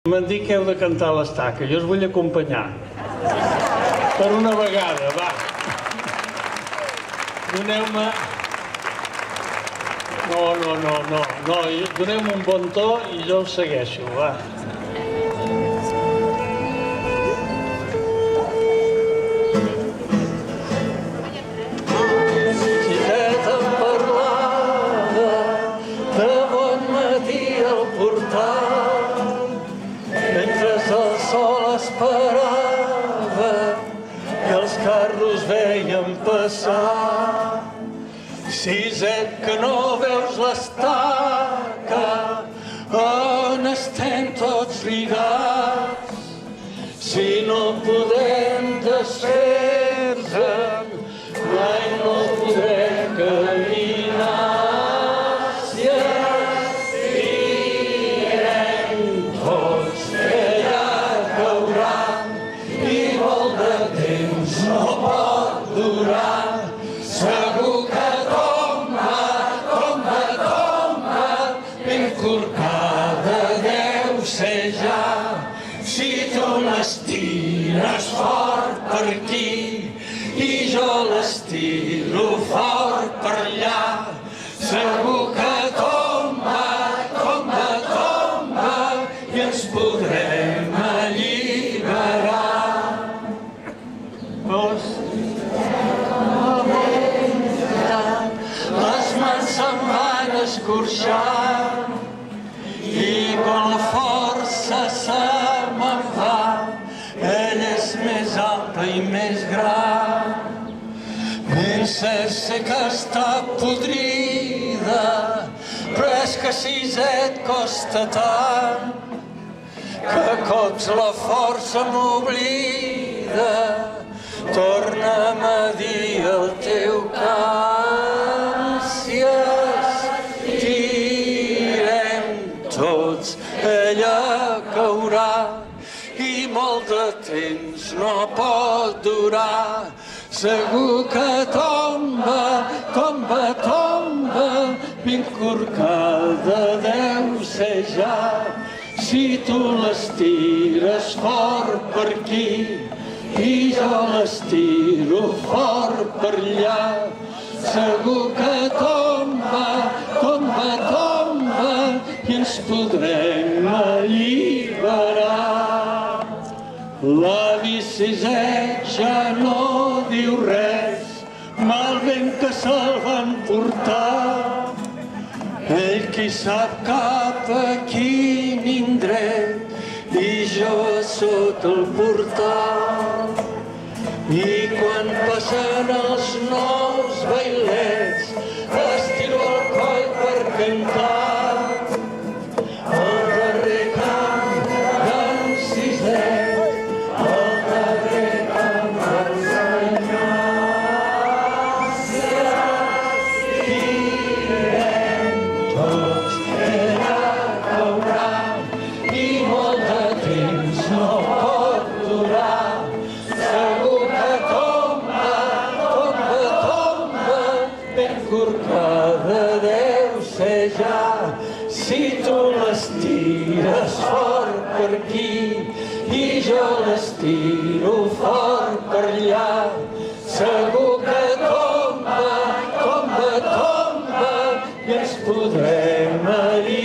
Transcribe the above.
M'han dit que heu de cantar l'estaca, jo us vull acompanyar. Per una vegada, va. Doneu-me... No, doneu-me un bon to i jo us segueixo, va. Xiqueta em parlava de bon matí al portal, mentre el sol esperava i els carros veien passar. Siset, que no veus l'estaca, on estem tots lligats. Si no podem desfer-nos, mai no podrem caminar. Si estirem tots, ella caurà i molt de temps no pot durar. Segur que ben corcada deu ser ja. Si tu l'estires fort per aquí i jo l'estiro fort per allà, segur que tomba i ens podrem alliberar. Les mans se'n van escorxar i quan la força se me'n va, ella és més alta i més gran. Pensa ser que està podrida, però és que Siset costa tant que a cops la força m'oblida. Torna'm a dir el teu cant. Si estirem tots, ella caurà i molt de temps no pot durar. Segur que tomba, ben corcada deu ser ja. Si tu l'estires fort per aquí i jo l'estiro fort per allà, segur que tomba i ens podrem alliberar. L'avi Siset ja no diu res, mal vent que se'l van portar. Ell qui sap cap a quin indret i jo a sota el portal. I quan passen els nous bailets, estiro el coll per cantar. El darrer camp d'en Siset, el darrer camp del Senyor. Si estirem tots, ella caurà i molt de temps no pot durar. Segur que tomba, ben corcada deu ser ja. Si tu l'estires fort per aquí i jo l'estiro fort per allà, segur que tomba i ens podrem alliberar.